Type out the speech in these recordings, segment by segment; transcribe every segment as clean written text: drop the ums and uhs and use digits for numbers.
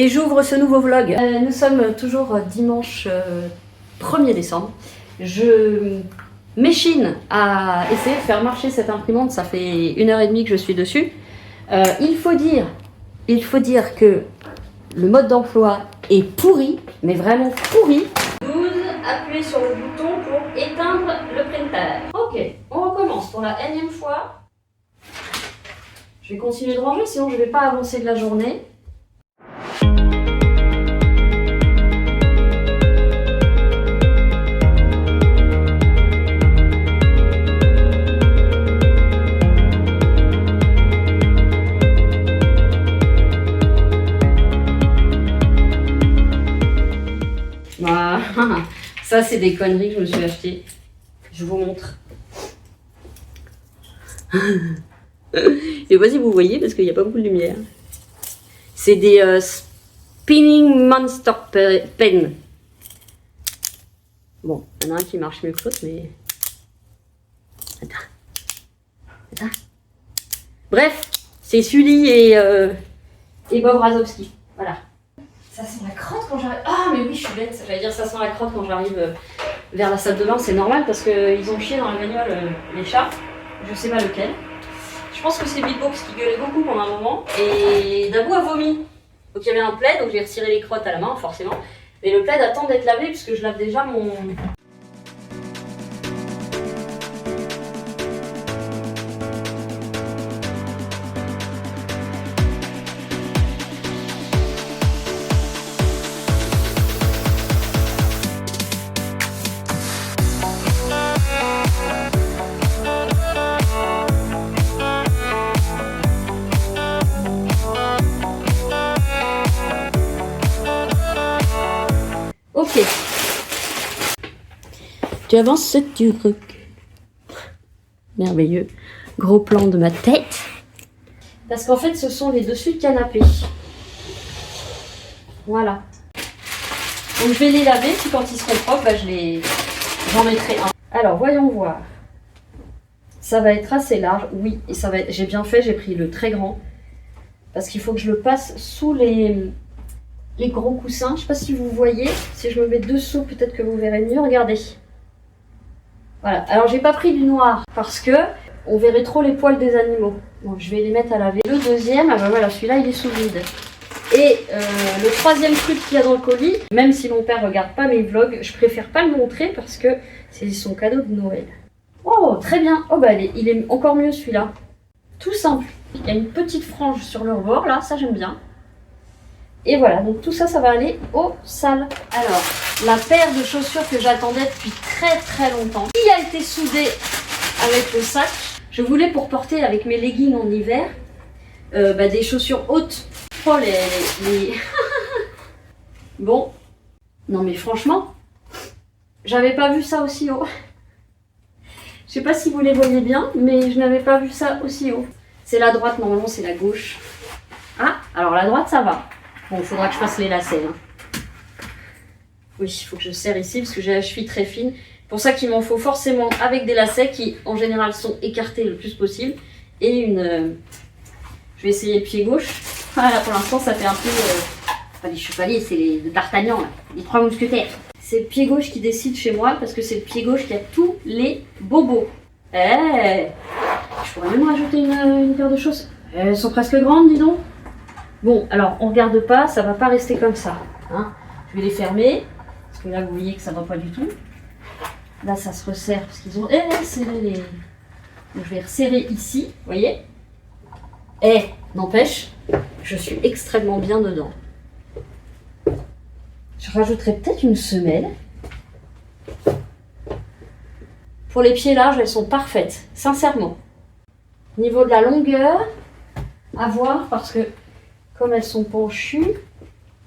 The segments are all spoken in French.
Et j'ouvre ce nouveau vlog. Nous sommes toujours dimanche 1er décembre. Je m'échine à essayer de faire marcher cette imprimante. Ça fait 1h30 que je suis dessus. Il faut dire que le mode d'emploi est pourri, mais vraiment pourri. 12, appuyez sur le bouton pour éteindre le printer. Ok, on recommence pour la énième fois. Je vais continuer de ranger, sinon je ne vais pas avancer de la journée. Voilà. Ça c'est des conneries que je me suis achetées. Je vous montre. Je sais pas si vous voyez parce qu'il n'y a pas beaucoup de lumière. C'est des Spinning Monster Pen. Bon, il y en a un qui marche mieux que l'autre, mais... Attends. Bref, c'est Sully et Bob Razowski. Voilà. Ça sent la crotte quand j'arrive... Ah mais oui, je suis bête. J'allais dire ça sent la crotte quand j'arrive vers la salle de bain. C'est normal parce qu'ils ont chié dans la bagnole les chats. Je sais pas lequel. Je pense que c'est Beatbox qui gueulait beaucoup pendant un moment. Et Dabou a vomi. Donc il y avait un plaid, donc j'ai retiré les crottes à la main forcément. Mais le plaid attend d'être lavé puisque je lave déjà mon... Ok. Tu avances, tu recul. Merveilleux. Gros plan de ma tête. Parce qu'en fait, ce sont les dessus de canapé. Voilà. Donc je vais les laver, puis quand ils seront propres, bah, j'en mettrai un. Alors, voyons voir. Ça va être assez large. Oui, et ça va être... J'ai bien fait, j'ai pris le très grand. Parce qu'il faut que je le passe sous les gros coussins. Je ne sais pas si vous voyez. Si je me mets dessous, peut-être que vous verrez mieux. Regardez. Voilà. Alors, j'ai pas pris du noir parce que on verrait trop les poils des animaux. Donc, je vais les mettre à laver. Le deuxième, ah ben voilà, celui-là, il est sous vide. Et le troisième truc qu'il y a dans le colis, même si mon père regarde pas mes vlogs, je préfère pas le montrer parce que c'est son cadeau de Noël. Oh, très bien. Oh, bah, il est encore mieux celui-là. Tout simple. Il y a une petite frange sur le rebord, là, ça j'aime bien. Et voilà, donc tout ça, ça va aller aux salles. Alors, la paire de chaussures que j'attendais depuis très longtemps, qui a été soudée avec le sac. Je voulais pour porter avec mes leggings en hiver, des chaussures hautes. Oh, les... Bon, non mais franchement, j'avais pas vu ça aussi haut. Je sais pas si vous les voyez bien, mais je n'avais pas vu ça aussi haut. C'est la droite, normalement c'est la gauche. Ah, alors la droite ça va. Bon, il faudra que je fasse les lacets. Hein. Oui, il faut que je serre ici parce que j'ai la cheville très fine. Pour ça qu'il m'en faut forcément avec des lacets qui en général sont écartés le plus possible. Et une... Je vais essayer le pied gauche. Voilà, pour l'instant ça fait un peu... Pas les chevaliers, c'est les d'Artagnan, là. Les 3 mousquetaires. C'est le pied gauche qui décide chez moi parce que c'est le pied gauche qui a tous les bobos. Je pourrais même rajouter une paire de chaussettes. Elles sont presque grandes, dis donc. Bon, alors on regarde pas, ça va pas rester comme ça. Hein. Je vais les fermer, parce que là vous voyez que ça va pas du tout. Là ça se resserre parce qu'ils ont serré les... Donc je vais resserrer ici, vous voyez. N'empêche, je suis extrêmement bien dedans. Je rajouterai peut-être une semelle. Pour les pieds larges, elles sont parfaites, sincèrement. Niveau de la longueur, à voir parce que comme elles sont penchues,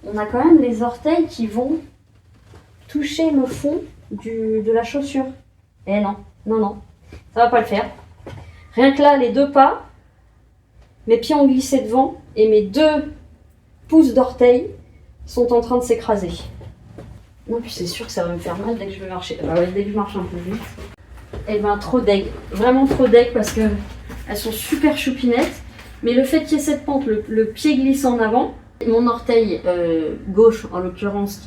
on a quand même les orteils qui vont toucher le fond de la chaussure. Non, ça va pas le faire. Rien que là, les 2 pas, mes pieds ont glissé devant et mes 2 pouces d'orteil sont en train de s'écraser. Non, puis c'est sûr que ça va me faire mal dès que je vais marcher. Bah ouais, dès que je marche un peu vite. Eh ben, trop deg. Vraiment trop deg parce que elles sont super choupinettes. Mais le fait qu'il y ait cette pente, le pied glisse en avant, Mon orteil gauche, en l'occurrence,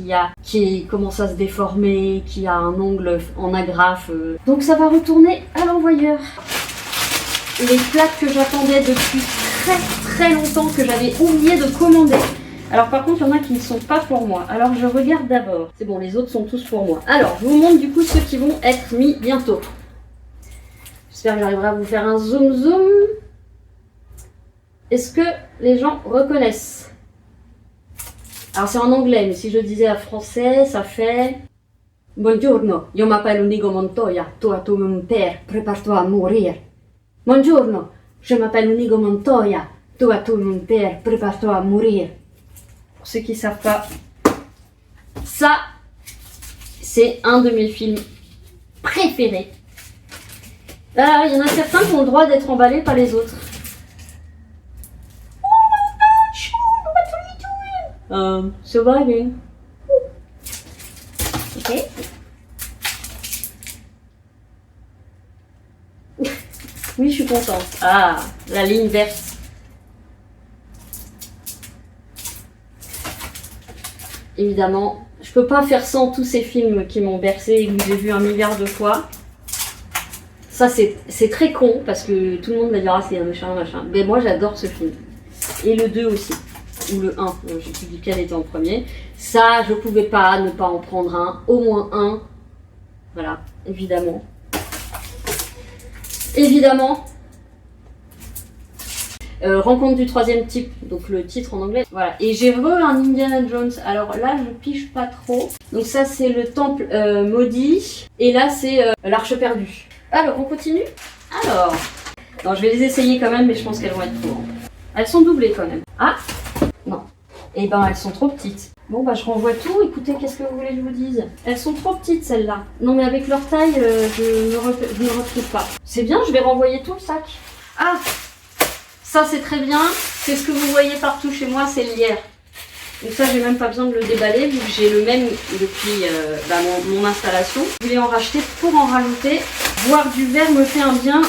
qui commence à se déformer, qui a un ongle en agrafe. Donc ça va retourner à l'envoyeur. Les plaques que j'attendais depuis très longtemps, que j'avais oublié de commander. Alors par contre, il y en a qui ne sont pas pour moi. Alors je regarde d'abord. C'est bon, les autres sont tous pour moi. Alors, je vous montre du coup ceux qui vont être mis bientôt. J'espère que j'arriverai à vous faire un zoom. Est-ce que les gens reconnaissent? Alors c'est en anglais, mais si je disais en français, ça fait... Buongiorno, io m'appelle Unigo Montoya, toi tu mon père, prépare-toi à mourir. Buongiorno, je m'appelle Unigo Montoya, toi tu mon père, prépare-toi à mourir. Pour ceux qui ne savent pas, ça, c'est un de mes films préférés. Alors, il y en a certains qui ont le droit d'être emballés, pas les autres. Surviving. Ok. Oui, je suis contente. Ah, la ligne verte. Évidemment, je peux pas faire sans tous ces films qui m'ont bercé et que j'ai vu 1 milliard de fois. Ça, c'est très con parce que tout le monde va dire ah, c'est un machin. Mais moi, j'adore ce film. Et le 2 aussi. Ou le 1, je ne sais plus lequel était en premier. Ça, je pouvais pas ne pas en prendre un, au moins un. Voilà, évidemment. Évidemment. Rencontre du troisième type, donc le titre en anglais. Voilà, et j'ai un Indiana Jones. Alors là, je pige pas trop. Donc ça, c'est le temple maudit. Et là, c'est l'arche perdue. Alors, on continue. Alors, non, je vais les essayer quand même, mais je pense qu'elles vont être trop grandes. Elles sont doublées quand même. Ah, non. Eh ben, elles sont trop petites. Bon, bah, je renvoie tout. Écoutez, qu'est-ce que vous voulez que je vous dise? Elles sont trop petites, celles-là. Non, mais avec leur taille, je ne retrouve pas. C'est bien, je vais renvoyer tout le sac. Ah, ça, c'est très bien. C'est ce que vous voyez partout chez moi, c'est le lierre. Donc ça, j'ai même pas besoin de le déballer, vu que j'ai le même depuis mon installation. Je voulais en racheter pour en rajouter. Voir du verre me fait un bien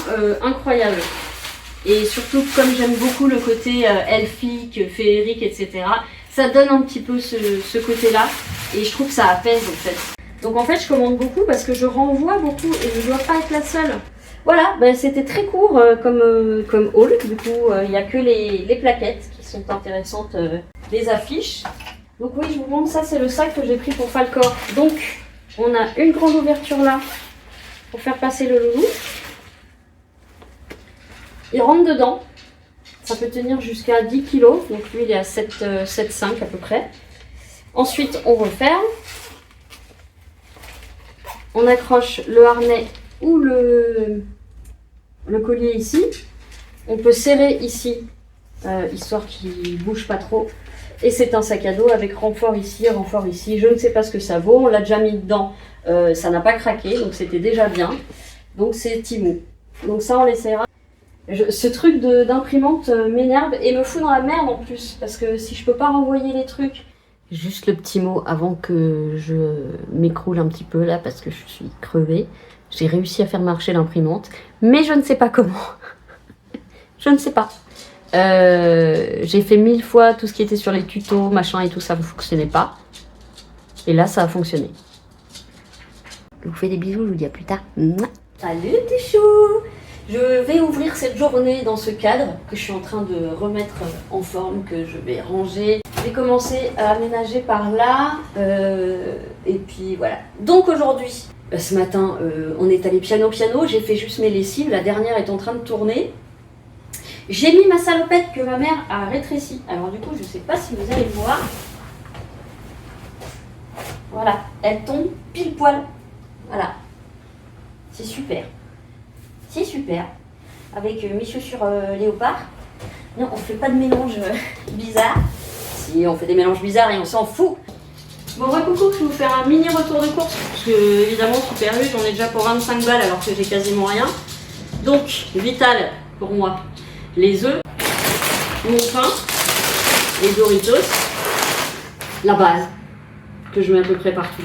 incroyable. Et surtout, comme j'aime beaucoup le côté elfique, féerique, etc., ça donne un petit peu ce côté-là. Et je trouve que ça apaise, en fait. Donc en fait, je commande beaucoup parce que je renvoie beaucoup et je ne dois pas être la seule. Voilà, ben, c'était très court comme haul. Du coup, il n'y a que les plaquettes qui sont intéressantes, les affiches. Donc oui, je vous montre, ça c'est le sac que j'ai pris pour Falcor. Donc, on a une grande ouverture là pour faire passer le loulou. Il rentre dedans. Ça peut tenir jusqu'à 10 kg. Donc lui, il est à 7,5 à peu près. Ensuite, on referme. On accroche le harnais ou le collier ici. On peut serrer ici, histoire qu'il ne bouge pas trop. Et c'est un sac à dos avec renfort ici, renfort ici. Je ne sais pas ce que ça vaut. On l'a déjà mis dedans. Ça n'a pas craqué, donc c'était déjà bien. Donc c'est Timo. Donc ça, on l'essayera. Ce truc d'imprimante m'énerve et me fout dans la merde en plus. Parce que si je peux pas renvoyer les trucs... Juste le petit mot avant que je m'écroule un petit peu là parce que je suis crevée. J'ai réussi à faire marcher l'imprimante, mais je ne sais pas comment. Je ne sais pas. J'ai fait 1000 fois tout ce qui était sur les tutos, machin et tout, ça ne fonctionnait pas. Et là, ça a fonctionné. Je vous fais des bisous, je vous dis à plus tard. Salut tes choux! Je vais ouvrir cette journée dans ce cadre que je suis en train de remettre en forme, que je vais ranger. Je vais commencer à aménager par là. Et puis voilà. Donc aujourd'hui, ce matin, on est allé piano. J'ai fait juste mes lessives. La dernière est en train de tourner. J'ai mis ma salopette que ma mère a rétrécie. Alors du coup, je ne sais pas si vous allez le voir. Voilà, elle tombe pile poil. Voilà. C'est super. C'est super. Avec mes chaussures léopard. Non, on fait pas de mélange bizarre. Si, on fait des mélanges bizarres et on s'en fout. Bon, coucou, je vais vous faire un mini retour de course. Parce que, évidemment, Super U, j'en ai déjà pour 25 balles alors que j'ai quasiment rien. Donc, vital pour moi. Les œufs, mon pain, les Doritos, la base, que je mets à peu près partout.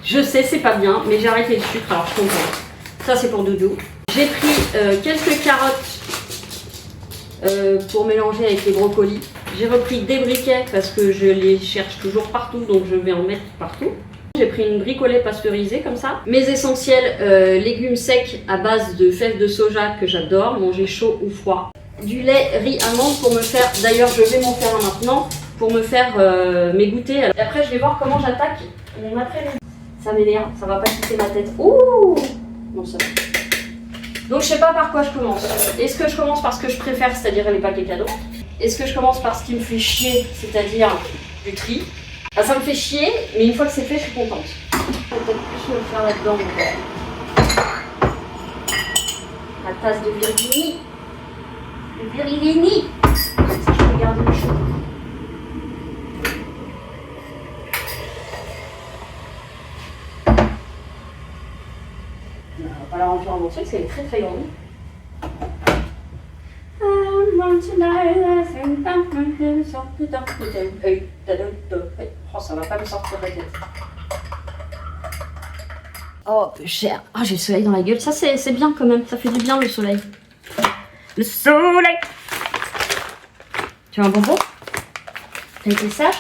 Je sais, c'est pas bien, mais j'ai arrêté le sucre, alors je suis contente. Ça, c'est pour Doudou. J'ai pris quelques carottes pour mélanger avec les brocolis. J'ai repris des briquets parce que je les cherche toujours partout, donc je vais en mettre partout. J'ai pris une bricolée pasteurisée comme ça. Mes essentiels, légumes secs à base de fèves de soja que j'adore, manger chaud ou froid. Du lait riz amande pour me faire, d'ailleurs je vais m'en faire un maintenant, pour me faire mes goûters. Et après je vais voir comment j'attaque mon après-midi. Ça m'énerve, ça va pas quitter ma tête. Ouh! Non, ça va. Donc je sais pas par quoi je commence. Est-ce que je commence par ce que je préfère, c'est-à-dire les paquets cadeaux? Est-ce que je commence par ce qui me fait chier, c'est-à-dire du tri? Ah, ça me fait chier, mais une fois que c'est fait, je suis contente. Je vais peut-être plus me le faire là-dedans. La tasse de Virginie. Le Virginie. Comme ça, je peux garder le chaud. On va pas la remplir en morceaux, parce qu'elle est très très grande. Oh, ça va pas me sortir la tête. Oh, cher. Ah, j'ai le soleil dans la gueule. Ça, c'est bien quand même. Ça fait du bien le soleil. Le soleil. Tu as un bonbon? T'as été sage?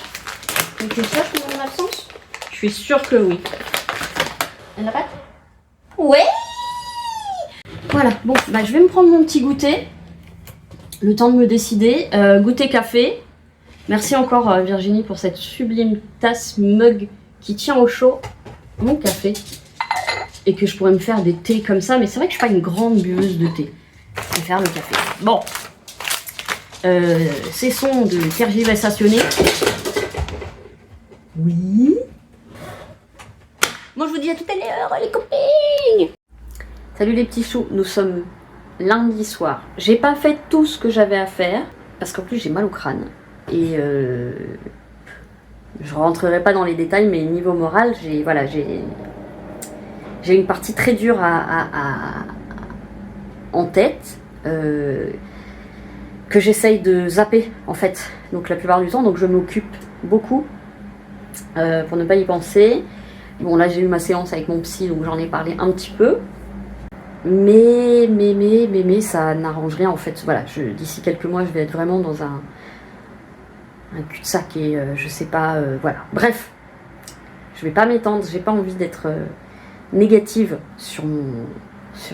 T'as été sage pendant mon absence? Je suis sûre que oui. Elle l'a pas? Ouais. Voilà. Bon, bah je vais me prendre mon petit goûter. Le temps de me décider. Goûter café. Merci encore Virginie pour cette sublime tasse mug qui tient au chaud mon café. Et que je pourrais me faire des thés comme ça. Mais c'est vrai que je suis pas une grande buveuse de thé. Je vais faire le café. Bon. Cessons de tergiversationner. Oui. Moi je vous dis à tout à l'heure les copines. Salut les petits choux. Nous sommes lundi soir. J'ai pas fait tout ce que j'avais à faire. Parce qu'en plus j'ai mal au crâne. Et je rentrerai pas dans les détails, mais niveau moral, j'ai une partie très dure en tête que j'essaye de zapper en fait. Donc la plupart du temps, donc je m'occupe beaucoup pour ne pas y penser. Bon là j'ai eu ma séance avec mon psy, donc j'en ai parlé un petit peu. Mais ça n'arrange rien en fait. Voilà, d'ici quelques mois, je vais être vraiment dans un cul-de-sac et je sais pas, voilà. Bref, je vais pas m'étendre, j'ai pas envie d'être négative sur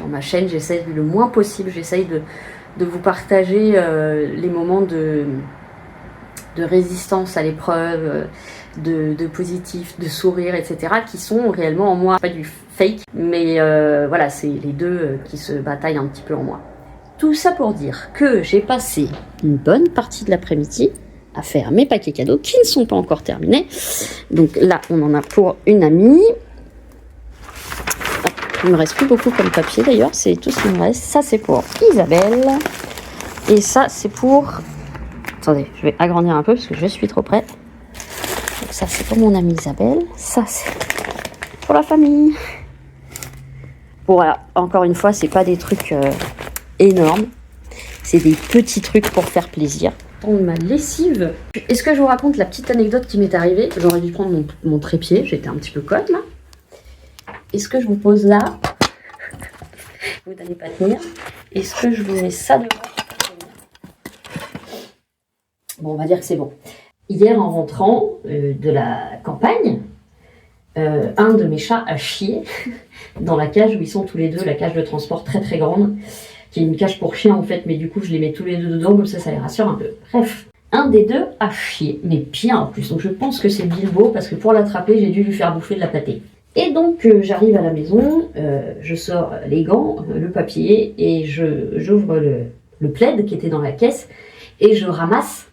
ma chaîne. J'essaie le moins possible, j'essaye de vous partager les moments de résistance à l'épreuve, de positif, de sourire, etc. qui sont réellement en moi. Pas du fake, mais voilà, c'est les deux qui se bataillent un petit peu en moi. Tout ça pour dire que j'ai passé une bonne partie de l'après-midi à faire mes paquets cadeaux qui ne sont pas encore terminés. Donc là, on en a pour une amie. Il me reste plus beaucoup comme papier d'ailleurs, c'est tout ce qui me reste. Ça, c'est pour Isabelle. Et ça, c'est pour... Attendez, je vais agrandir un peu parce que je suis trop près. Donc ça, c'est pour mon amie Isabelle. Ça, c'est pour la famille. Bon, voilà, encore une fois, c'est pas des trucs énormes. C'est des petits trucs pour faire plaisir. Ma lessive. Est-ce que je vous raconte la petite anecdote qui m'est arrivée? J'aurais dû prendre mon trépied, j'étais un petit peu cote là. Est-ce que je vous pose là? Vous n'allez pas tenir. Est-ce que je vous mets ça devant? Bon, on va dire que c'est bon. Hier, en rentrant de la campagne, un de mes chats a chié dans la cage où ils sont tous les deux, la cage de transport très très grande, qui est une cage pour chiens en fait, mais du coup je les mets tous les deux dedans, comme ça les rassure un peu. Bref, un des deux a chié, mais bien en plus, donc je pense que c'est Bilbo, parce que pour l'attraper, j'ai dû lui faire bouffer de la pâtée. Et donc j'arrive à la maison, je sors les gants, le papier, et j'ouvre le plaid qui était dans la caisse, et je ramasse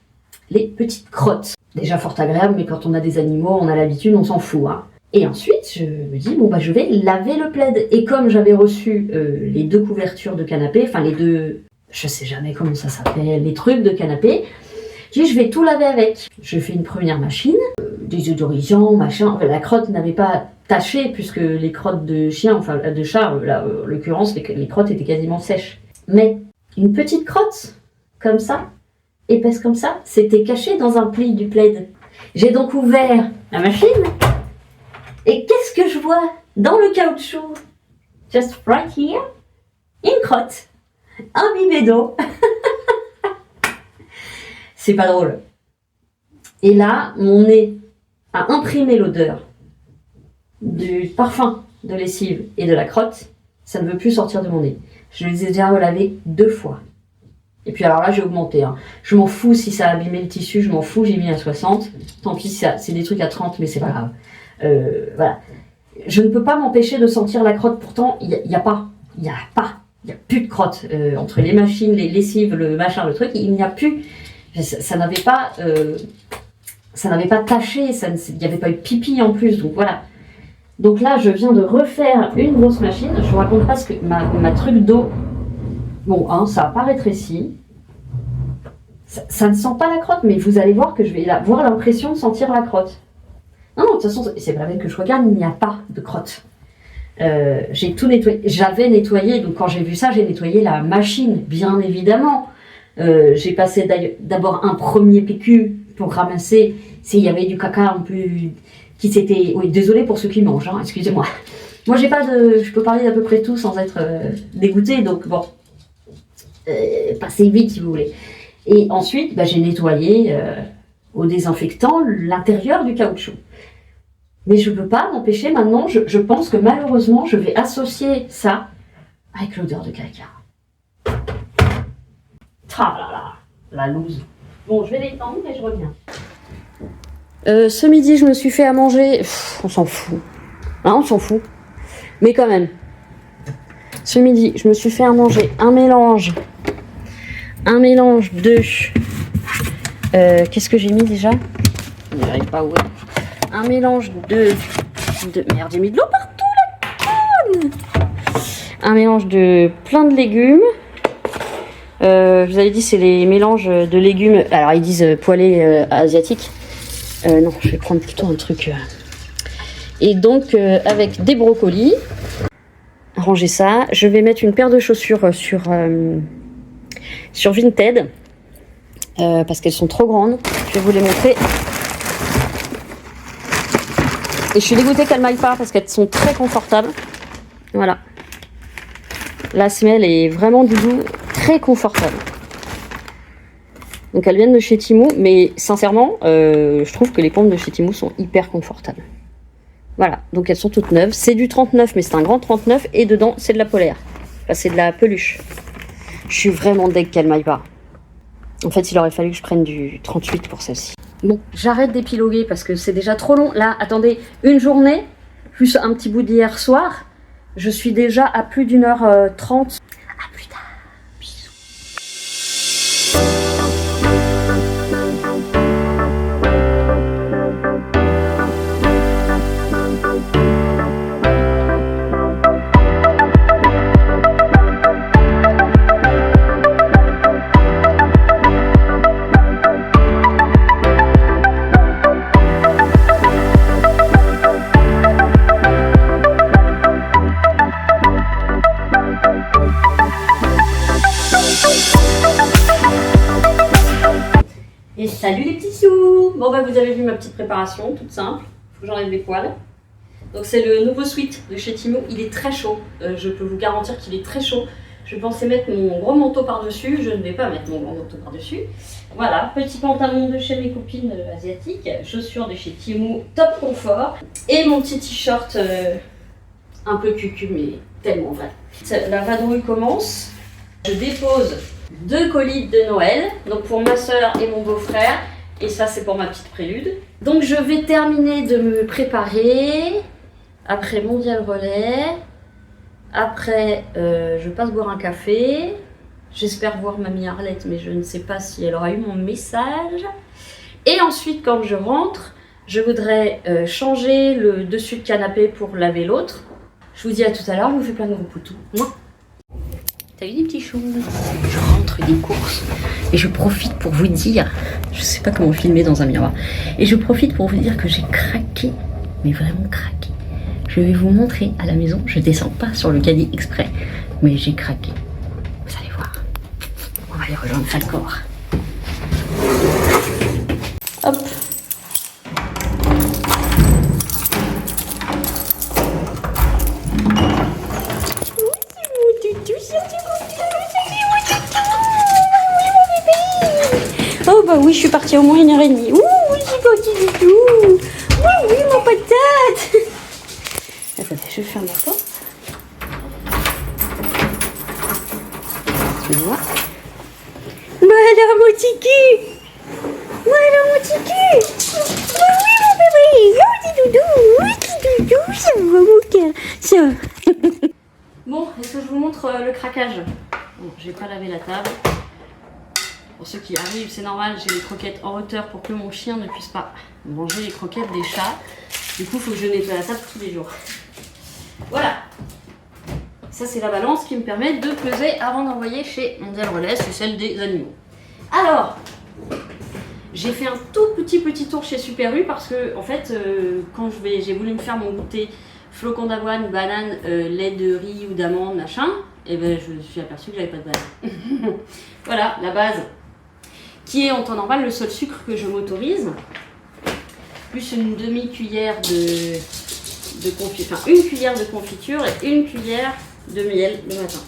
les petites crottes. Déjà fort agréable, mais quand on a des animaux, on a l'habitude, on s'en fout, hein. Et ensuite, je me dis, bon bah je vais laver le plaid. Et comme j'avais reçu les deux couvertures de canapé, enfin les deux, je sais jamais comment ça s'appelle, les trucs de canapé, je dis, je vais tout laver avec. Je fais une première machine, des odorisants, machin. Enfin, la crotte n'avait pas taché, puisque les crottes de chien, enfin de chat, là, en l'occurrence, les crottes étaient quasiment sèches. Mais une petite crotte, comme ça, épaisse comme ça, c'était caché dans un pli du plaid. J'ai donc ouvert la machine. Et qu'est-ce que je vois dans le caoutchouc? Just right here, une crotte, un bibédo. C'est pas drôle. Et là, mon nez a imprimé l'odeur du parfum de lessive et de la crotte. Ça ne veut plus sortir de mon nez. Je les ai déjà relavés 2 fois. Et puis alors là, j'ai augmenté. Hein. Je m'en fous si ça a abîmé le tissu, je m'en fous, j'ai mis à 60. Tant pis, c'est des trucs à 30, mais c'est pas grave. Voilà. Je ne peux pas m'empêcher de sentir la crotte. Pourtant, il n'y a plus de crotte. Entre les machines, les lessives, le machin, le truc, il n'y a plus. Ça n'avait pas taché, il n'y avait pas eu de pipi en plus. Donc voilà. Donc là, je viens de refaire une grosse machine. Je vous raconte pas ce que ma truc d'eau. Bon, hein, ça n'a pas rétréci. Ça ne sent pas la crotte, mais vous allez voir que je vais avoir l'impression de sentir la crotte. Non, de toute façon, c'est pas la peine que je regarde, il n'y a pas de crotte. J'ai tout nettoyé. J'avais nettoyé, donc quand j'ai vu ça, j'ai nettoyé la machine, bien évidemment. J'ai passé d'abord un premier PQ pour ramasser s'il y avait du caca un peu qui s'était... Oui, désolé pour ceux qui mangent, hein, excusez-moi. Moi, j'ai pas de... Je peux parler d'à peu près tout sans être dégoûtée, donc bon. Passez vite si vous voulez. Et ensuite, bah, j'ai nettoyé au désinfectant l'intérieur du caoutchouc. Mais je ne peux pas m'empêcher maintenant, je pense que malheureusement, je vais associer ça avec l'odeur de caca. Ah là là, la loose. Bon, je vais l'étendre et je reviens. Ce midi, je me suis fait à manger. On s'en fout. Hein, on s'en fout. Mais quand même. Ce midi, je me suis fait à manger un mélange de... qu'est-ce que j'ai mis déjà? Je n'y arrive pas, ouais. Un mélange de... Merde, j'ai mis de l'eau partout, la conne. Un mélange de plein de légumes. Je vous avais dit, c'est les mélanges de légumes. Alors, ils disent poêlés asiatiques. Non, je vais prendre plutôt un truc... Et donc, avec des brocolis. Ranger ça. Je vais mettre une paire de chaussures sur Vinted. Parce qu'elles sont trop grandes. Je vais vous les montrer. Et je suis dégoûtée qu'elles m'aillent pas parce qu'elles sont très confortables. Voilà. La semelle est vraiment doudou, très confortable. Donc elles viennent de chez Temu, mais sincèrement, je trouve que les pompes de chez Temu sont hyper confortables. Voilà, donc elles sont toutes neuves. C'est du 39, mais c'est un grand 39, et dedans c'est de la polaire. Enfin, c'est de la peluche. Je suis vraiment deg qu'elle m'aille pas. En fait, il aurait fallu que je prenne du 38 pour celle-ci. Bon, j'arrête d'épiloguer parce que c'est déjà trop long. Là, attendez, une journée, plus un petit bout d'hier soir, je suis déjà à plus d'1h30. À plus tard. Bisous. Et salut les petits sous! Bon bah vous avez vu ma petite préparation, toute simple. Faut que j'enlève les poils. Donc c'est le nouveau sweat de chez Temu. Il est très chaud. Je peux vous garantir qu'il est très chaud. Je pensais mettre mon gros manteau par-dessus. Je ne vais pas mettre mon gros manteau par-dessus. Voilà, petit pantalon de chez mes copines asiatiques. Chaussures de chez Temu, top confort. Et mon petit t-shirt un peu cucu, mais tellement vrai. La vadrouille commence. Je dépose 2 colis de Noël, donc pour ma soeur et mon beau-frère, et ça c'est pour ma petite prélude. Donc je vais terminer de me préparer, après Mondial Relais, après je passe boire un café, j'espère voir mamie Arlette, mais je ne sais pas si elle aura eu mon message. Et ensuite quand je rentre, je voudrais changer le dessus de canapé pour laver l'autre. Je vous dis à tout à l'heure, je vous fais plein de gros poutous. Salut les petits choux. Je rentre des courses et je profite pour vous dire, je sais pas comment filmer dans un miroir, et je profite pour vous dire que j'ai craqué, mais vraiment craqué. Je vais vous montrer à la maison, je descends pas sur le caddie exprès, mais j'ai craqué. Vous allez voir. On va aller rejoindre Falcor. Hop. Oh bah oui, je suis partie au moins 1h30. Ouh, oui, petit doudou. Oui, mon patate. Attendez, je ferme la porte. Excusez-moi. Voilà mon petit cul. Voilà mon petit cul. Oui, mon bébé. Oh, petit doudou. Oui, petit doudou. Ça va, mon cœur. Ça. Bon, est-ce que je vous montre le craquage? Bon, j'ai pas lavé la table. Pour ceux qui arrivent, c'est normal, j'ai les croquettes en hauteur pour que mon chien ne puisse pas manger les croquettes des chats. Du coup, il faut que je nettoie la table tous les jours. Voilà. Ça, c'est la balance qui me permet de peser avant d'envoyer chez Mondial Relais, c'est celle des animaux. Alors, j'ai fait un tout petit tour chez Super U parce que, en fait, quand j'ai voulu me faire mon goûter flocons d'avoine, banane, lait de riz ou d'amande, machin, et ben je me suis aperçue que j'avais pas de banane. Voilà, la base, qui est en temps normal le seul sucre que je m'autorise, plus une demi-cuillère de confiture, enfin une cuillère de confiture et une cuillère de miel le matin.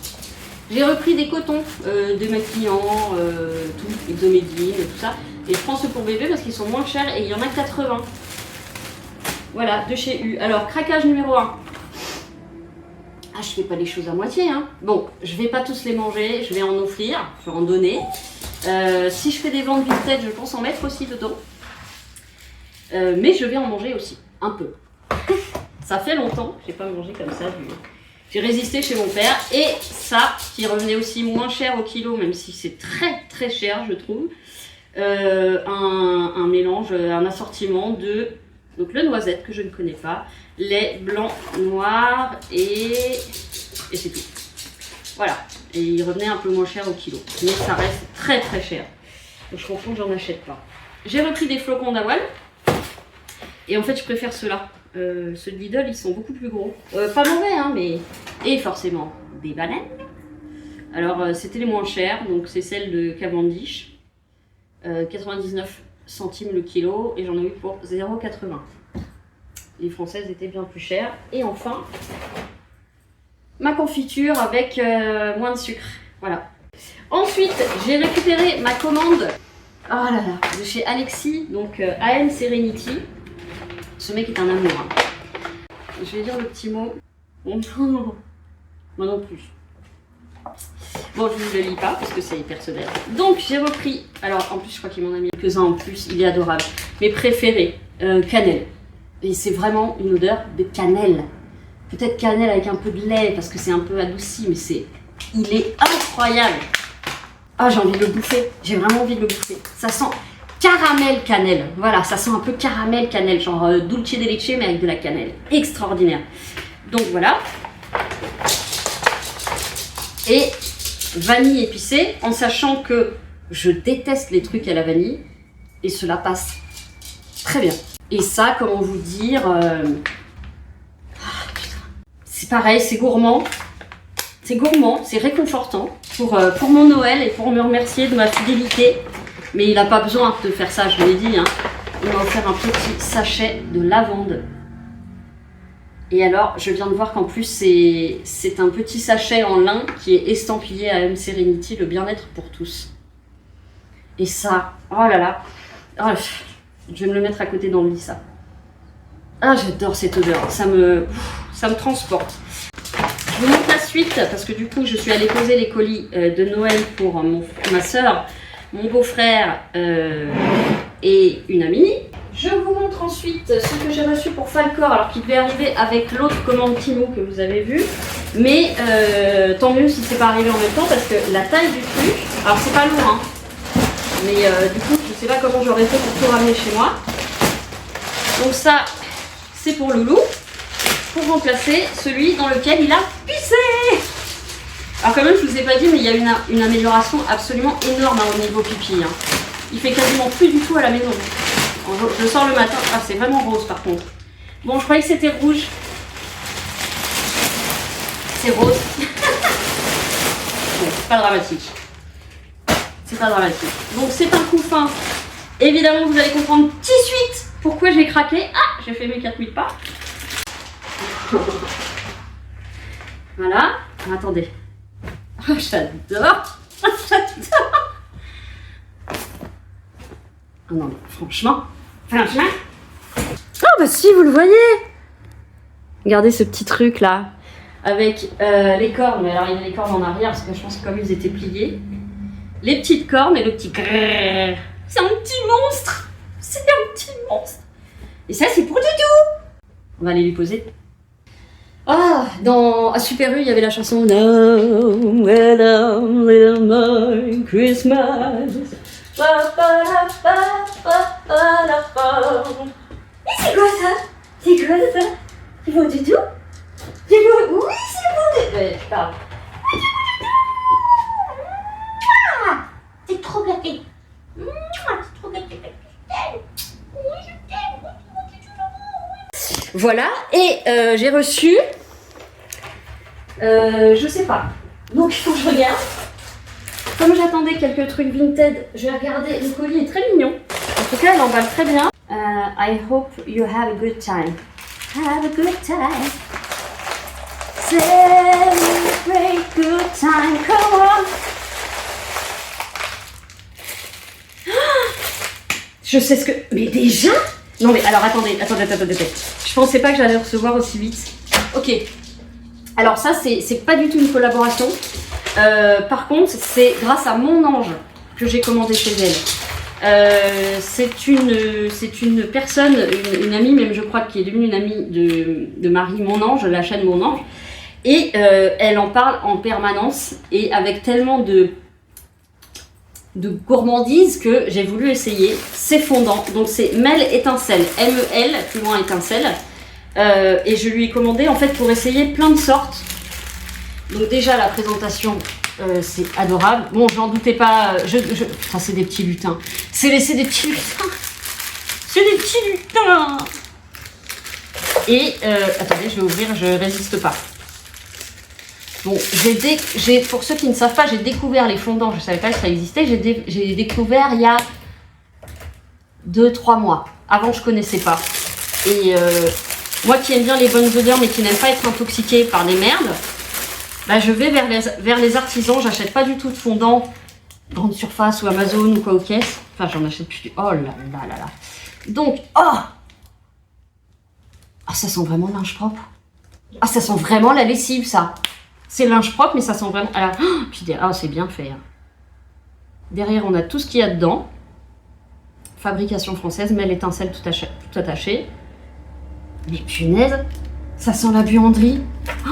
J'ai repris des cotons démaquillants, tout, Exomédine, tout ça, et je prends ceux pour bébé parce qu'ils sont moins chers et il y en a 80. Voilà, de chez U. Alors, craquage numéro 1. Ah, je fais pas les choses à moitié, hein. Bon, je vais pas tous les manger, je vais en offrir, je vais en donner. Si je fais des ventes vintage, je pense en mettre aussi dedans. Mais je vais en manger aussi, un peu. Ça fait longtemps que j'ai pas mangé comme ça. J'ai résisté chez mon père. Et ça, qui revenait aussi moins cher au kilo, même si c'est très cher, je trouve. Un mélange, un assortiment de... Donc le noisette que je ne connais pas, lait blanc, noir et c'est tout. Voilà, et il revenait un peu moins cher au kilo, mais ça reste très cher. Donc je comprends que j'en achète pas. J'ai repris des flocons d'avoine et en fait je préfère ceux-là. Ceux de Lidl ils sont beaucoup plus gros. Pas mauvais hein, mais... Et forcément des bananes. Alors c'était les moins chers, donc c'est celle de Cavendish. 99 centimes le kilo et j'en ai eu pour 0,80. Les françaises étaient bien plus chères. Et enfin, ma confiture avec moins de sucre. Voilà. Ensuite, j'ai récupéré ma commande de chez Alexis, donc AM Serenity. Ce mec est un amour. Hein. Je vais dire le petit mot. Moi non plus. Bon, je ne le lis pas parce que c'est personnel. Donc, j'ai repris. Alors, en plus, je crois qu'il m'en a mis quelques-uns en plus. Il est adorable. Mes préférés, cannelle. Et c'est vraiment une odeur de cannelle. Peut-être cannelle avec un peu de lait parce que c'est un peu adouci, mais il est incroyable. Ah, j'ai envie de le bouffer. J'ai vraiment envie de le bouffer. Ça sent caramel cannelle. Voilà, ça sent un peu caramel cannelle, genre dulce de leche, mais avec de la cannelle. Extraordinaire. Donc, voilà. Et vanille épicée, en sachant que je déteste les trucs à la vanille, et cela passe très bien. Et ça, comment vous dire, c'est pareil, c'est gourmand, c'est réconfortant pour mon Noël et pour me remercier de ma fidélité. Mais il n'a pas besoin de faire ça, je l'ai dit, hein. Il m'a offert un petit sachet de lavande. Et alors, je viens de voir qu'en plus, c'est un petit sachet en lin qui est estampillé à AM Serenity, le bien-être pour tous. Et ça, oh là là, oh, je vais me le mettre à côté dans le lit, ça. Ah, j'adore cette odeur, ça me transporte. Je vous montre la suite, parce que du coup, je suis allée poser les colis de Noël pour ma soeur, mon beau-frère et une amie. Je vous montre ensuite ce que j'ai reçu pour Falcor, alors qu'il devait arriver avec l'autre commande Timo que vous avez vu. Mais tant mieux si c'est pas arrivé en même temps parce que la taille du truc, alors c'est pas lourd, hein, mais du coup je sais pas comment j'aurais fait pour tout ramener chez moi. Donc ça, c'est pour Loulou, pour remplacer celui dans lequel il a pissé. Alors quand même, je vous ai pas dit, mais il y a une amélioration absolument énorme hein, au niveau pipi. Hein. Il fait quasiment plus du tout à la maison. Je sors le matin. Ah, c'est vraiment rose par contre. Bon, je croyais que c'était rouge. C'est rose. Bon, c'est pas dramatique. C'est pas dramatique. Donc, c'est un coup fin. Évidemment, vous allez comprendre tout de suite pourquoi j'ai craqué. Ah, j'ai fait mes 4000 pas. Voilà. Ah, attendez. Oh, j'adore. J'adore. Ah non, mais franchement, Franchement. Oh bah si, vous le voyez. Regardez ce petit truc là. Avec les cornes. Mais alors il y a les cornes en arrière parce que je pense que comme ils étaient pliés. Les petites cornes et le petit grrrr. C'est un petit monstre. C'est un petit monstre. Et ça c'est pour Doudou. On va aller lui poser. Ah, dans Super U, il y avait la chanson No, Little, Little More Christmas. Mais c'est quoi ça? C'est quoi ça? C'est pour Doudou? C'est pour... Oui, c'est pour Doudou. Ouais, je parle. C'est trop gâté. C'est trop gâté. Oui, je t'aime. Voilà, et j'ai reçu, je sais pas, donc il faut que je regarde. Comme j'attendais quelques trucs Vinted, je vais regarder, le colis est très mignon. En tout cas, elle emballe très bien. I hope you have a good time. Have a good time. Celebrate good time, come on. Je sais ce que... Mais déjà? Non mais alors attendez. Je pensais pas que j'allais recevoir aussi vite. Ok. Alors ça c'est pas du tout une collaboration. Par contre c'est grâce à mon ange que j'ai commandé chez elle. C'est une personne, une amie même je crois qui est devenue une amie de Marie Mon Ange, la chaîne Mon Ange. Et elle en parle en permanence et avec tellement de gourmandise que j'ai voulu essayer. C'est fondant, donc c'est Mel Étincelle, M-E-L, plus loin Étincelle. Et je lui ai commandé en fait pour essayer plein de sortes. Donc déjà la présentation, c'est adorable. Bon, j'en doutais pas, enfin, c'est des petits lutins. C'est des petits lutins. C'est des petits lutins. Et attendez, je vais ouvrir, je résiste pas. Bon, pour ceux qui ne savent pas, j'ai découvert les fondants, je ne savais pas que ça existait, j'ai découvert il y a 2-3 mois. Avant, je ne connaissais pas. Et moi qui aime bien les bonnes odeurs, mais qui n'aime pas être intoxiquée par des merdes, bah, je vais vers les artisans, j'achète pas du tout de fondant, grande surface ou Amazon ou quoi aux caisses. Enfin, j'en achète plus. Oh là là là là. Donc, ah, ça sent vraiment le linge propre. Ah, ça sent vraiment la lessive, ça. C'est linge propre, mais ça sent vraiment... Alors, puis, c'est bien fait. Hein. Derrière, on a tout ce qu'il y a dedans. Fabrication française, Mel Étincelle tout attaché. Mais punaise, ça sent la buanderie. Oh,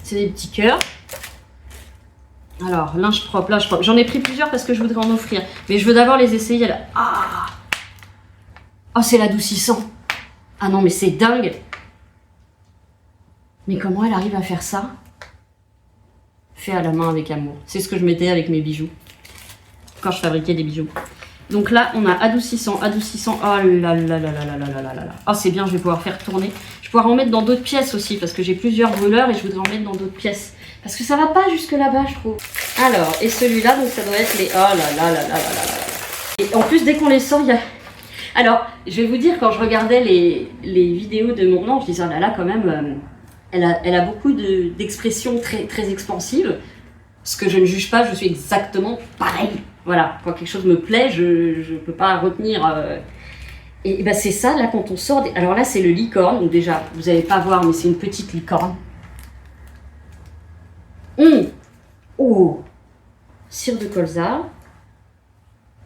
c'est des petits cœurs. Alors, linge propre. J'en ai pris plusieurs parce que je voudrais en offrir. Mais je veux d'abord les essayer. Là. Ah, oh, c'est l'adoucissant. Ah non, mais c'est dingue. Mais comment elle arrive à faire ça? Fait à la main avec amour. C'est ce que je mettais avec mes bijoux. Quand je fabriquais des bijoux. Donc là, on a adoucissant. Oh là là là là là là là là. Oh, c'est bien, je vais pouvoir faire tourner. Je vais pouvoir en mettre dans d'autres pièces aussi, parce que j'ai plusieurs brûleurs et je voudrais en mettre dans d'autres pièces. Parce que ça va pas jusque là-bas, je trouve. Alors, et celui-là, donc ça doit être les... Oh là là là là là là là. Et en plus, dès qu'on les sort, il y a... Alors, je vais vous dire, quand je regardais les vidéos de mon ange, je disais, oh là là, quand même... Elle a beaucoup d'expressions très, très expansives. Ce que je ne juge pas, je suis exactement pareil. Voilà, quand quelque chose me plaît, je ne peux pas retenir. Et ben c'est ça, là, quand on sort... Alors là, c'est le licorne. Donc déjà, vous n'allez pas voir, mais c'est une petite licorne. Oh, cire de colza.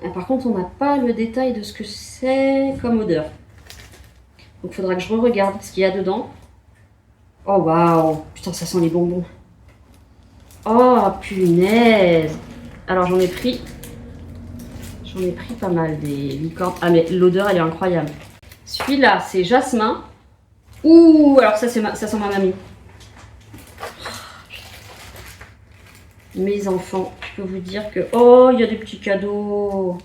Ah, par contre, on n'a pas le détail de ce que c'est comme odeur. Donc il faudra que je re-regarde ce qu'il y a dedans. Oh waouh, putain ça sent les bonbons. Oh punaise. Alors j'en ai pris pas mal des licornes. Ah mais l'odeur elle est incroyable. Celui-là c'est jasmin. Ouh, alors ça sent ma mamie. Mes enfants, je peux vous dire que... Oh, il y a des petits cadeaux.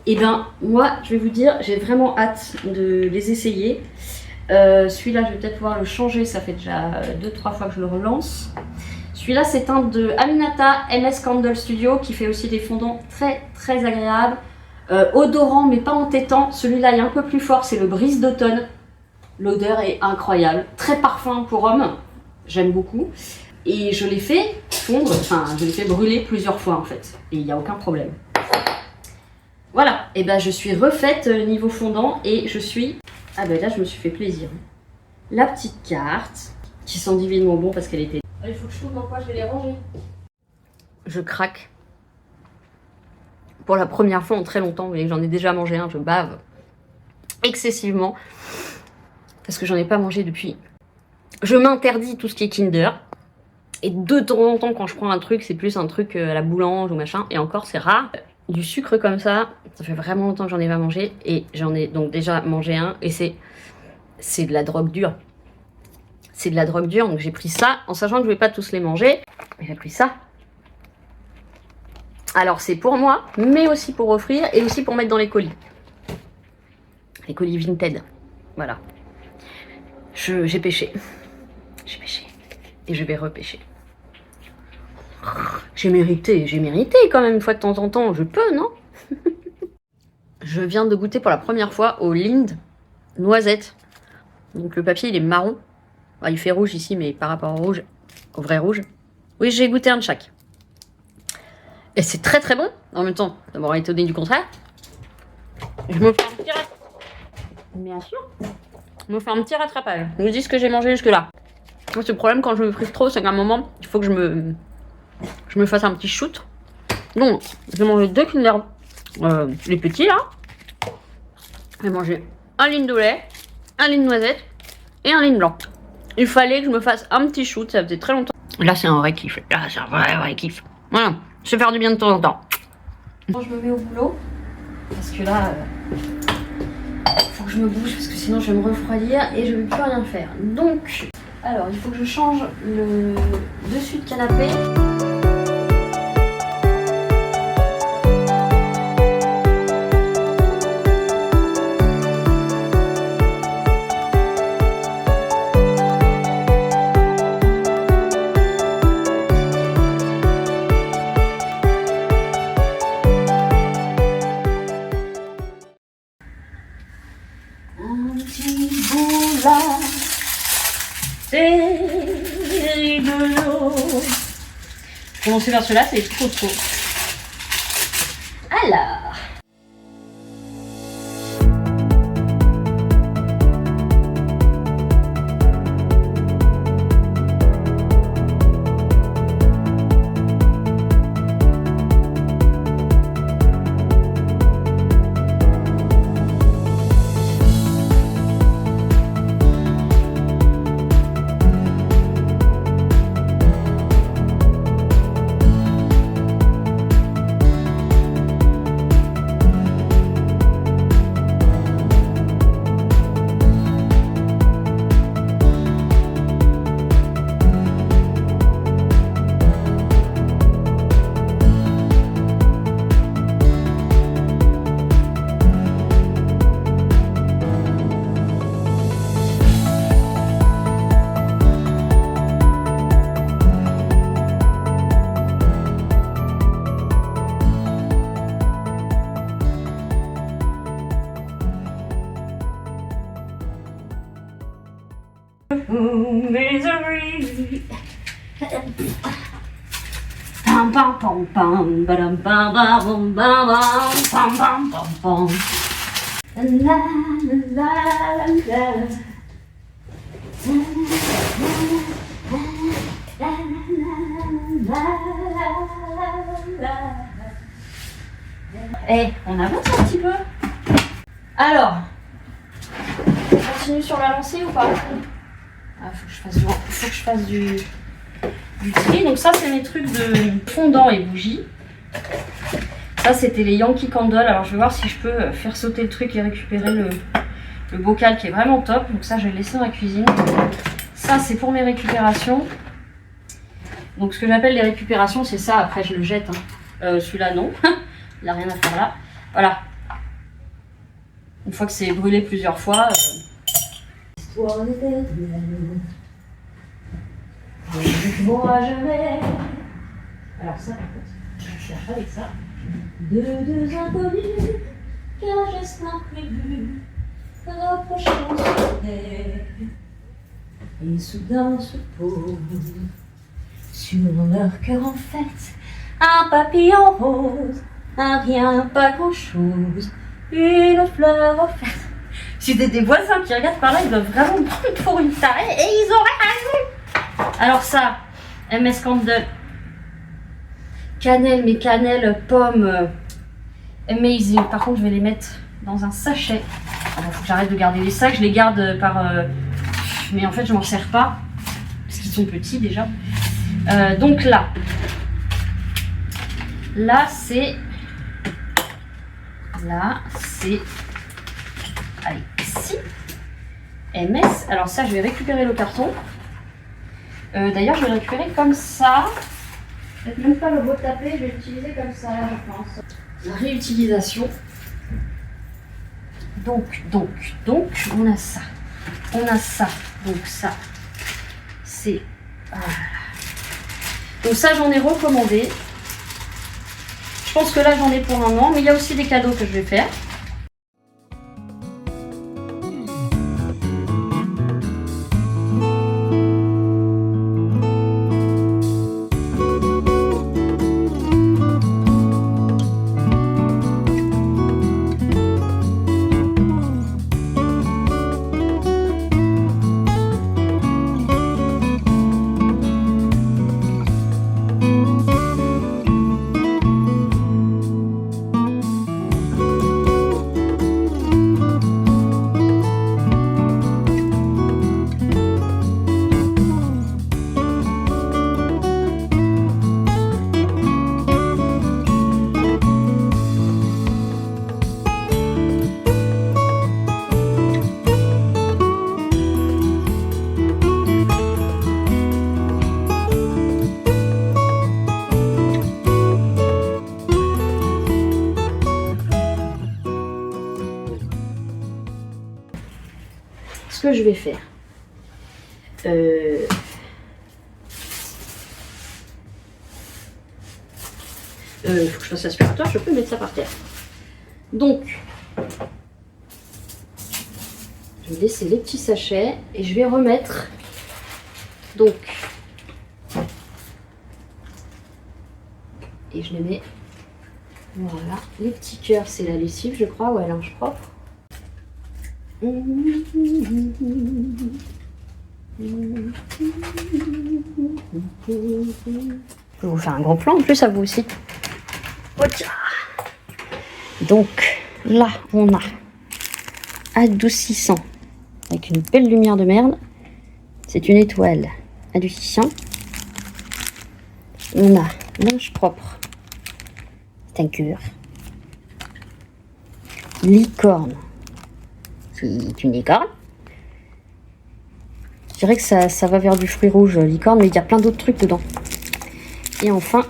Et ben moi je vais vous dire, j'ai vraiment hâte de les essayer. Celui-là, je vais peut-être pouvoir le changer, ça fait déjà 2-3 fois que je le relance. Celui-là, c'est un de Aminata MS Candle Studio qui fait aussi des fondants très très agréables. Odorant mais pas entêtant. Celui-là est un peu plus fort, c'est le Brise d'automne. L'odeur est incroyable. Très parfum pour homme, j'aime beaucoup. Et je l'ai fait fondre, enfin je l'ai fait brûler plusieurs fois en fait. Et il n'y a aucun problème. Voilà, et ben je suis refaite niveau fondant et je suis... Ah ben là je me suis fait plaisir. La petite carte, qui sent divinement bon parce qu'elle était... Il faut que je trouve dans quoi je vais les ranger. Je craque. Pour la première fois en très longtemps, vous voyez que j'en ai déjà mangé un, je bave excessivement. Parce que j'en ai pas mangé depuis. Je m'interdis tout ce qui est Kinder. Et de temps en temps, quand je prends un truc, c'est plus un truc à la boulange ou machin. Et encore, c'est rare. Du sucre comme ça fait vraiment longtemps que j'en ai pas mangé. Et j'en ai donc déjà mangé un. Et c'est de la drogue dure. C'est de la drogue dure. Donc j'ai pris ça, en sachant que je vais pas tous les manger. Mais j'ai pris ça. Alors c'est pour moi, mais aussi pour offrir et aussi pour mettre dans les colis. Les colis Vinted. Voilà. J'ai pêché. J'ai pêché. Et je vais repêcher. J'ai mérité quand même une fois de temps en temps. Je peux, non? Je viens de goûter pour la première fois au Lindt noisette. Donc le papier il est marron. Enfin, il fait rouge ici, mais par rapport au rouge, au vrai rouge. Oui, j'ai goûté un de chaque. Et c'est très très bon. En même temps, ça m'aurait étonné du contraire. Je me fais un petit rattrapage. Bien sûr. Je me fais un petit rattrapage. Je vous dis ce que j'ai mangé jusque là. Moi, c'est le problème quand je me prive trop, c'est qu'à un moment, il faut que je me fasse un petit shoot. Donc, j'ai mangé 2 Kinder, les petits là. J'ai mangé un Lindt de lait, un Lindt noisette et un Lindt blanc. Il fallait que je me fasse un petit shoot, ça faisait très longtemps. Là, c'est un vrai kiff. Là, c'est un vrai kiff. Voilà, je vais faire du bien de temps en temps. Moi, je me mets au boulot parce que là, faut que je me bouge parce que sinon je vais me refroidir et je ne vais plus rien faire. Donc, alors, il faut que je change le dessus de canapé. Un petit bout là. C'est rigolo. Commencer vers cela, c'est trop tôt. Alors. Misery. Pam pam pam pam badam pam pam pam pam pam pam pam. La la la la. Eh, on avance un petit peu. Alors, on continue sur la lancée ou pas? Ah, faut que je fasse du tri. Donc ça, c'est mes trucs de fondant et bougies. Ça, c'était les Yankee Candle. Alors, je vais voir si je peux faire sauter le truc et récupérer le bocal qui est vraiment top. Donc ça, je vais le laisser dans la cuisine. Ça, c'est pour mes récupérations. Donc, ce que j'appelle les récupérations, c'est ça. Après, je le jette. Hein. Celui-là, non. Il n'a rien à faire là. Voilà. Une fois que c'est brûlé plusieurs fois... Histoire éternelle, je ne vois jamais. Alors ça, je cherche avec ça. Deux inconnus, qu'un geste imprévu, rapprochant sur terre, et soudain se pose sur leur cœur en fête, un papillon rose, un rien, pas grand chose, une fleur offerte. Si t'as des voisins qui regardent par là, ils doivent vraiment me prendre pour une tarée et ils auraient raison. Alors ça, MS Candle, cannelle, mais cannelle, pomme, amazing. Par contre, je vais les mettre dans un sachet. Alors, faut que j'arrête de garder les sacs, je les garde par... mais en fait, je m'en sers pas, parce qu'ils sont petits déjà. Donc là c'est... Allez, ici. MS. Alors ça, je vais récupérer le carton. D'ailleurs, je vais le récupérer comme ça. Peut-être même pas le retaper, je vais l'utiliser comme ça, là, je pense. La réutilisation. Donc, on a ça. Donc ça, c'est... Voilà. Donc ça, j'en ai recommandé. Je pense que là, j'en ai pour un an, mais il y a aussi des cadeaux que je vais faire. Ce que je vais faire, faut que je fasse l'aspirateur, je peux mettre ça par terre. Donc, je vais laisser les petits sachets et je vais remettre, donc, et je les mets, voilà, les petits cœurs, c'est la lessive, je crois, ouais, linge propre. Je vais vous faire un gros plan en plus à vous aussi. Donc là on a adoucissant avec une belle lumière de merde. C'est une étoile adoucissant. On a linge propre. C'est un cœur. Licorne. C'est une licorne. Je dirais que ça va vers du fruit rouge, licorne, mais il y a plein d'autres trucs dedans. Et enfin,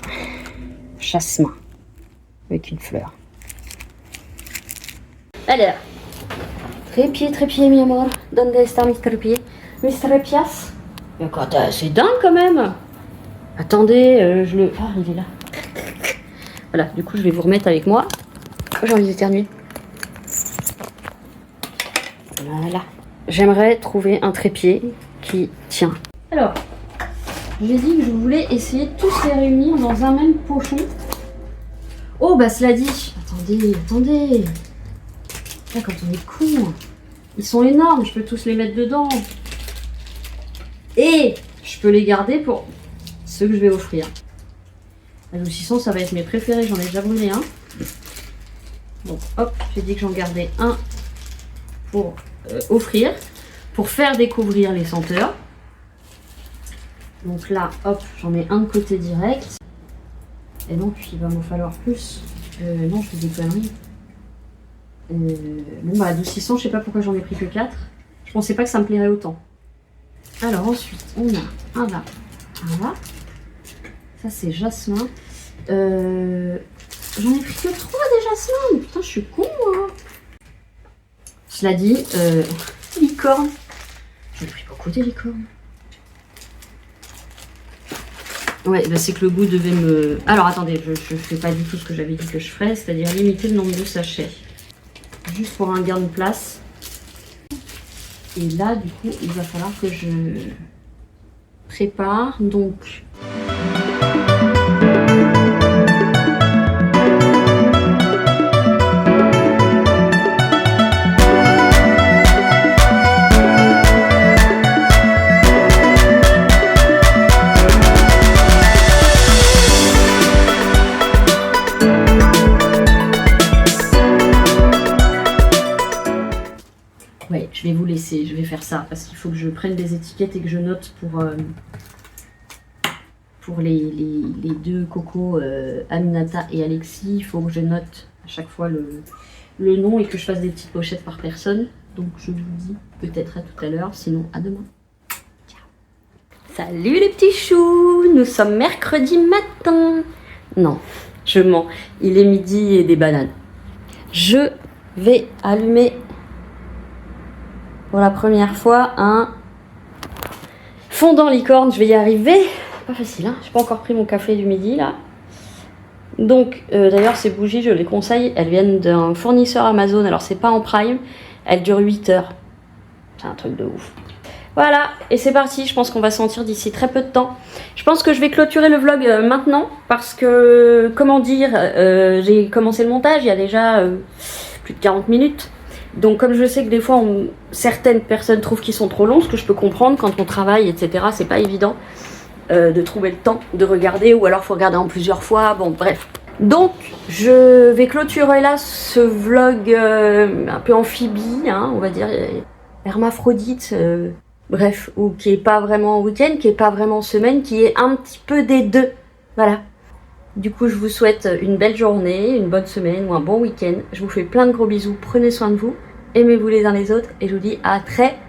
jasmin, avec une fleur. Alors, trépied, mi amor. Donde está mi trépied? Mis trépias? C'est dingue quand même. Attendez, je le... Ah, il est là. Voilà, du coup, je vais vous remettre avec moi. J'ai envie d'éternuer. Voilà. J'aimerais trouver un trépied qui tient. Alors, j'ai dit que je voulais essayer de tous les réunir dans un même pochon. Oh, bah cela dit. Attendez. Là, quand on est con, ils sont énormes, je peux tous les mettre dedans. Et je peux les garder pour ceux que je vais offrir. Adoucissant, ça va être mes préférés, j'en ai déjà brûlé un. Bon, hop, j'ai dit que j'en gardais un pour offrir, pour faire découvrir les senteurs. Donc là, hop, j'en mets un de côté direct. Et donc, il va m'en falloir plus. Non, je fais des conneries. Bon, bah, adoucissant, je sais pas pourquoi j'en ai pris que 4. Je pensais pas que ça me plairait autant. Alors, ensuite, on a un là, un là. Ça, c'est jasmin. J'en ai pris que 3 des jasmins. Putain, je suis con, moi. Cela dit, licorne. J'en ai pris beaucoup des licornes. Ouais, bah c'est que le goût devait me... Alors attendez, je fais pas du tout ce que j'avais dit que je ferais, c'est-à-dire limiter le nombre de sachets. Juste pour un gain de place. Et là, du coup, il va falloir que je prépare. Donc... vais vous laisser, je vais faire ça parce qu'il faut que je prenne des étiquettes et que je note pour les deux cocos, Aminata et Alexis. Il faut que je note à chaque fois le nom et que je fasse des petites pochettes par personne. Donc je vous dis peut-être à tout à l'heure, sinon à demain. Salut les petits choux, nous sommes mercredi matin. Non, je mens, il est midi et des bananes. Je vais allumer pour la première fois un fondant licorne, je vais y arriver. Pas facile, hein, j'ai pas encore pris mon café du midi là. Donc d'ailleurs ces bougies je les conseille, elles viennent d'un fournisseur Amazon, alors c'est pas en Prime, elles durent 8 heures. C'est un truc de ouf. Voilà, et c'est parti, je pense qu'on va sentir d'ici très peu de temps. Je pense que je vais clôturer le vlog maintenant, parce que, comment dire, j'ai commencé le montage il y a déjà plus de 40 minutes. Donc comme je sais que des fois, certaines personnes trouvent qu'ils sont trop longs, ce que je peux comprendre quand on travaille, etc. C'est pas évident de trouver le temps de regarder, ou alors faut regarder en plusieurs fois, bon bref. Donc je vais clôturer là ce vlog un peu amphibie, hein, on va dire, hermaphrodite. Bref, ou qui est pas vraiment week-end, qui est pas vraiment semaine, qui est un petit peu des deux. Voilà. Du coup, je vous souhaite une belle journée, une bonne semaine ou un bon week-end. Je vous fais plein de gros bisous. Prenez soin de vous, aimez-vous les uns les autres et je vous dis à très